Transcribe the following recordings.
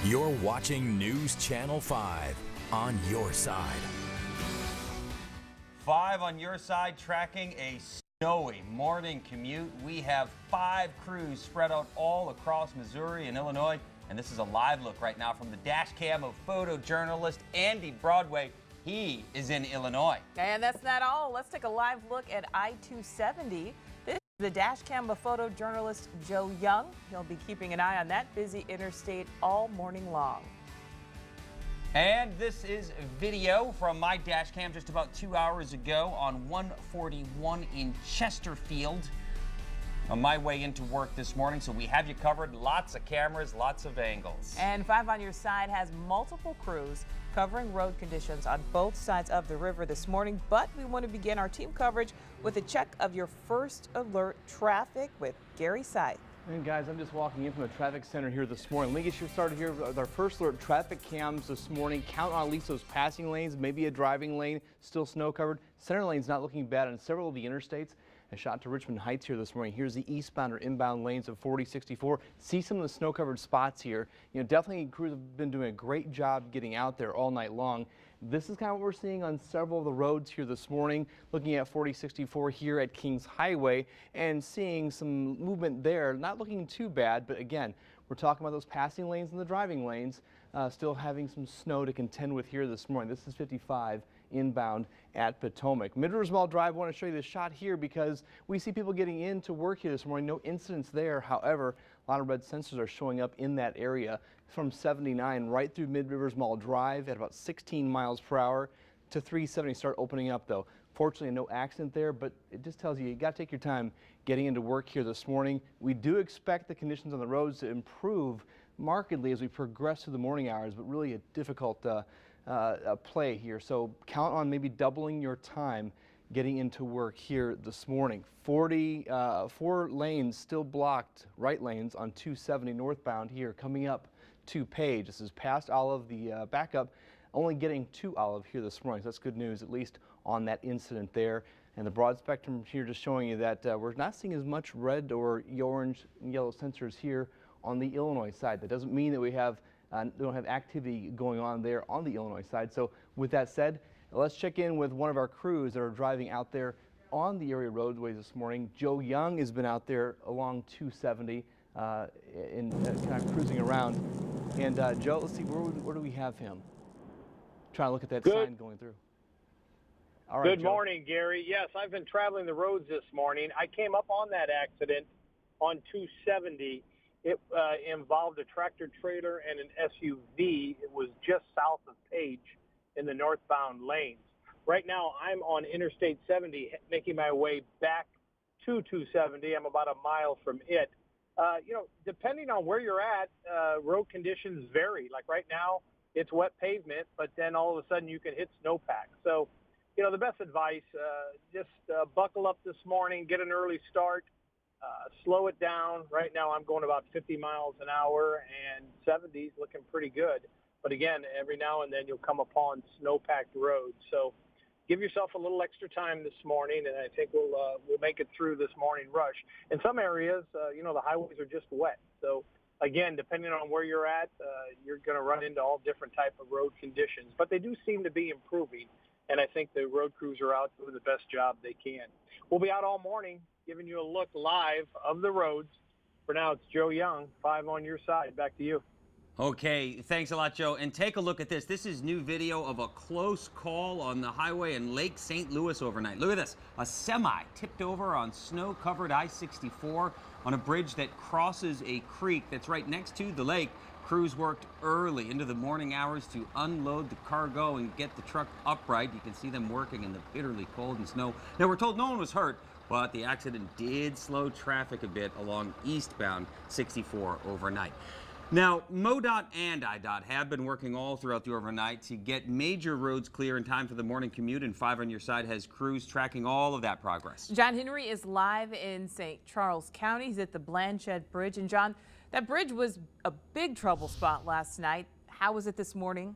You're watching News Channel 5 on your side. 5 on your side, tracking a snowy morning commute. We have 5 crews spread out all across Missouri and Illinois. And this is a live look right now from the dash cam of photojournalist Andy Broadway. He is in Illinois. And that's not all. Let's take a live look at I-270. This is the dash cam of photojournalist Joe Young. He'll be keeping an eye on that busy interstate all morning long. And this is video from my dash cam just about 2 hours ago on 141 in Chesterfield. On my way into work this morning, so we have you covered. Lots of cameras, lots of angles. And 5 on your side has multiple crews covering road conditions on both sides of the river this morning. But we want to begin our team coverage with a check of your first alert traffic with Gary Scythe. And guys, I'm just walking in from the traffic center here this morning. Let me get you started here with our first alert traffic cams this morning. Count on at least those passing lanes, maybe a driving lane, still snow covered. Center lane's not looking bad on several of the interstates. I shot to Richmond Heights here this morning. Here's the eastbound or inbound lanes of 4064. See some of the snow-covered spots here. You know, definitely crews have been doing a great job getting out there all night long. This is kind of what we're seeing on several of the roads here this morning. Looking at 4064 here at Kings Highway and seeing some movement there. Not looking too bad, but again, we're talking about those passing lanes and the driving lanes. Still having some snow to contend with here this morning. This is 55 inbound at Potomac. Mid-Rivers Mall Drive, I want to show you this shot here because we see people getting into work here this morning. No incidents there. However, a lot of red sensors are showing up in that area from 79 right through Mid-Rivers Mall Drive at about 16 miles per hour to 370 start opening up though. Fortunately, no accident there, but it just tells you got to take your time getting into work here this morning. We do expect the conditions on the roads to improve markedly as we progress through the morning hours, but really a difficult play here. So count on maybe doubling your time getting into work here this morning. 4 lanes still blocked, right lanes on 270 northbound here coming up to Page. This is past Olive, the backup, only getting to Olive here this morning. So that's good news, at least on that incident there. And the broad spectrum here just showing you that we're not seeing as much red or orange and yellow sensors here on the Illinois side. That doesn't mean that we don't have activity going on there on the Illinois side. So with that said, let's check in with one of our crews that are driving out there on the area roadways this morning. Joe Young has been out there along 270 kind of cruising around. And Joe, let's see, where do we have him? Trying to look at that sign going through. All right, Good morning, Gary. Yes, I've been traveling the roads this morning. I came up on that accident on 270. It involved a tractor trailer and an SUV. It was just south of Page in the northbound lanes. Right now, I'm on Interstate 70, making my way back to 270. I'm about a mile from it. You know, depending on where you're at, road conditions vary. Like right now, it's wet pavement, but then all of a sudden you can hit snowpack. So, you know, the best advice, just buckle up this morning, get an early start. Slow it down. Right now I'm going about 50 miles an hour and 70's looking pretty good. But again, every now and then you'll come upon snow-packed roads. So give yourself a little extra time this morning, and I think we'll make it through this morning rush. In some areas, you know, the highways are just wet. So again, depending on where you're at, you're going to run into all different type of road conditions. But they do seem to be improving, and I think the road crews are out doing the best job they can. We'll be out all morning giving you a look live of the roads. For now, it's Joe Young, 5 on your side. Back to you. Okay, thanks a lot, Joe. And take a look at this. This is new video of a close call on the highway in Lake St. Louis overnight. Look at this. A semi tipped over on snow-covered I-64 on a bridge that crosses a creek that's right next to the lake. Crews worked early into the morning hours to unload the cargo and get the truck upright. You can see them working in the bitterly cold and snow. Now, we're told no one was hurt, but the accident did slow traffic a bit along eastbound 64 overnight. Now, MoDOT and IDOT have been working all throughout the overnight to get major roads clear in time for the morning commute, and 5 on your side has crews tracking all of that progress. John Henry is live in St. Charles County. He's at the Blanchette Bridge. And John, that bridge was a big trouble spot last night. How was it this morning?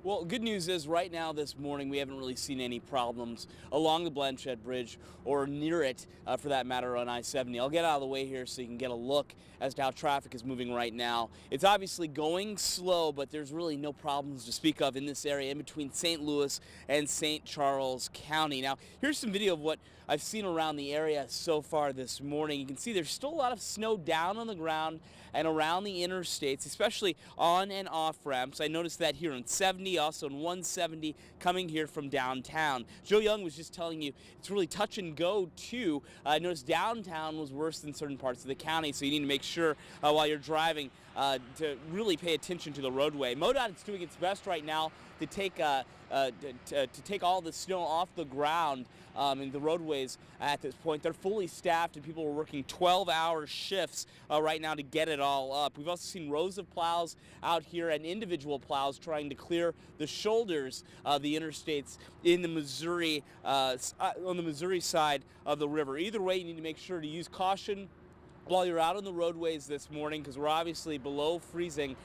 Well, good news is right now this morning we haven't really seen any problems along the Blanchette Bridge or near it for that matter on I-70. I'll get out of the way here so you can get a look as to how traffic is moving right now. It's obviously going slow, but there's really no problems to speak of in this area in between St. Louis and St. Charles County. Now, here's some video of what I've seen around the area so far this morning. You can see there's still a lot of snow down on the ground and around the interstates, especially on and off ramps. I noticed that here on 70, also on 170 coming here from downtown. Joe Young was just telling you it's really touch and go too. I noticed downtown was worse than certain parts of the county, so you need to make sure while you're driving to really pay attention to the roadway. MoDOT is doing its best right now to take all the snow off the ground in the roadways at this point. They're fully staffed and people are working 12-hour shifts right now to get it all up. We've also seen rows of plows out here and individual plows trying to clear the shoulders of the interstates in the Missouri on the Missouri side of the river. Either way, you need to make sure to use caution while you're out on the roadways this morning, because we're obviously below freezing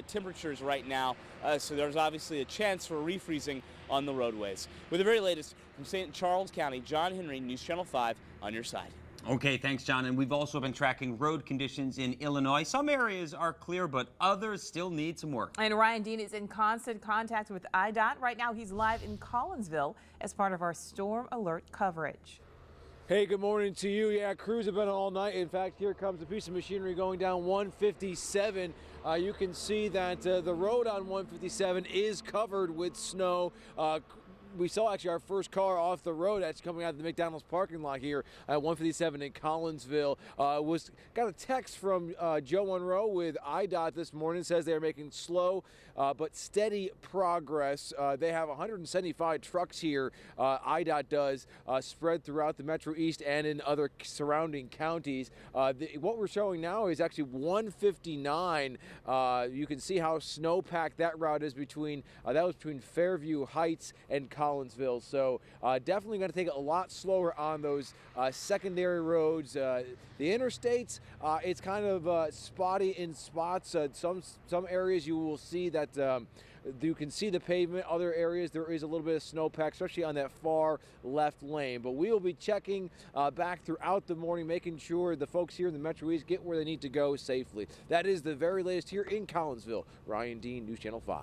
temperatures right now, so there's obviously a chance for refreezing on the roadways. With the very latest from St. Charles County, John Henry, News Channel 5 on your side. Okay, thanks, John. And we've also been tracking road conditions in Illinois. Some areas are clear, but others still need some work. And Ryan Dean is in constant contact with IDOT. Right now, he's live in Collinsville as part of our storm alert coverage. Hey, good morning to you. Yeah, crews have been all night. In fact, here comes a piece of machinery going down 157. You can see that the road on 157 is covered with snow. We saw actually our first car off the road that's coming out of the McDonald's parking lot here at 157 in Collinsville. Got a text from Joe Monroe with IDOT this morning. Says they're making slow but steady progress. They have 175 trucks here, IDOT does, spread throughout the Metro East and in other surrounding counties. What we're showing now is actually 159. You can see how snow-packed that route is between Fairview Heights and Collinsville. So definitely going to take it a lot slower on those secondary roads. The interstates, it's kind of spotty in spots. Some areas you will see that you can see the pavement. Other areas there is a little bit of snowpack, especially on that far left lane. But we will be checking back throughout the morning, making sure the folks here in the Metro East get where they need to go safely. That is the very latest here in Collinsville. Ryan Dean, News Channel 5.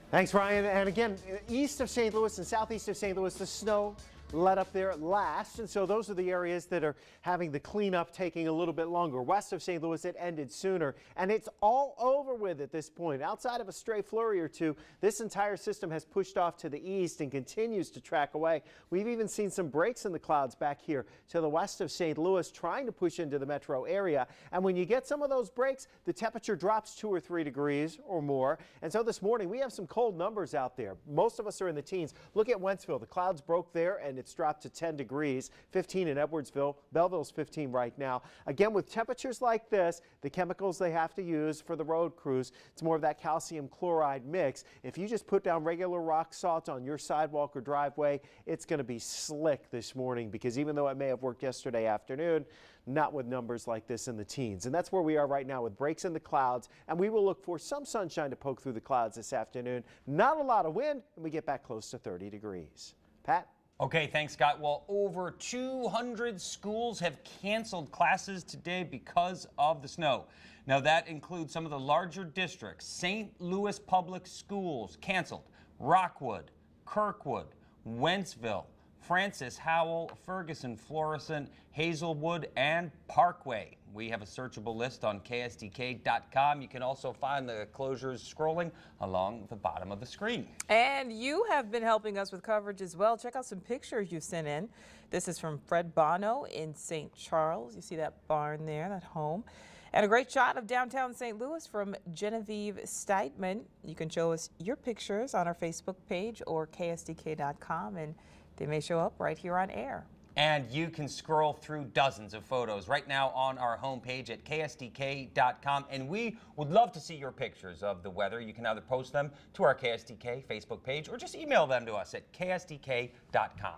Thanks, Ryan. And again, east of St. Louis and southeast of St. Louis, the snow let up there last, and so those are the areas that are having the cleanup taking a little bit longer. West of St. Louis, it ended sooner, and it's all over with at this point. Outside of a stray flurry or two, this entire system has pushed off to the east and continues to track away. We've even seen some breaks in the clouds back here to the west of St. Louis, trying to push into the metro area. And when you get some of those breaks, the temperature drops 2 or 3 degrees or more. And so this morning, we have some cold numbers out there. Most of us are in the teens. Look at Wentzville. The clouds broke there, and it's dropped to 10 degrees, 15 in Edwardsville. Belleville's 15 right now. Again, with temperatures like this, the chemicals they have to use for the road crews, it's more of that calcium chloride mix. If you just put down regular rock salt on your sidewalk or driveway, it's going to be slick this morning, because even though it may have worked yesterday afternoon, not with numbers like this in the teens. And that's where we are right now, with breaks in the clouds, and we will look for some sunshine to poke through the clouds this afternoon. Not a lot of wind, and we get back close to 30 degrees. Pat? Okay, thanks, Scott. Well, over 200 schools have canceled classes today because of the snow. Now, that includes some of the larger districts. St. Louis Public Schools canceled. Rockwood, Kirkwood, Wentzville, Francis, Howell, Ferguson, Florissant, Hazelwood, and Parkway. We have a searchable list on KSDK.com. You can also find the closures scrolling along the bottom of the screen. And you have been helping us with coverage as well. Check out some pictures you sent in. This is from Fred Bono in St. Charles. You see that barn there, that home. And a great shot of downtown St. Louis from Genevieve Steitman. You can show us your pictures on our Facebook page or KSDK.com, and they may show up right here on air. And you can scroll through dozens of photos right now on our homepage at KSDK.com. And we would love to see your pictures of the weather. You can either post them to our KSDK Facebook page or just email them to us at KSDK.com.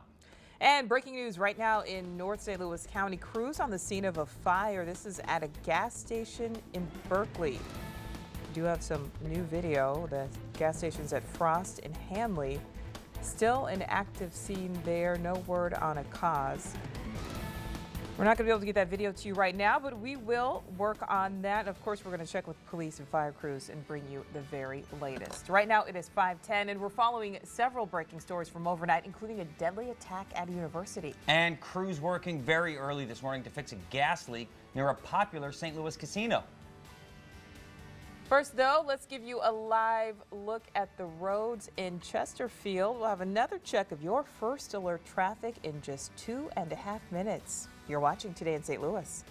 And breaking news right now in North St. Louis County. Crews on the scene of a fire. This is at a gas station in Berkeley. We do have some new video. The gas stations at Frost and Hanley. Still an active scene there. No word on a cause. We're not going to be able to get that video to you right now, but we will work on that. Of course, we're going to check with police and fire crews and bring you the very latest. Right now, it is 5:10, and we're following several breaking stories from overnight, including a deadly attack at a university. And crews working very early this morning to fix a gas leak near a popular St. Louis casino. First, though, let's give you a live look at the roads in Chesterfield. We'll have another check of your first alert traffic in just 2.5 minutes. You're watching Today in St. Louis.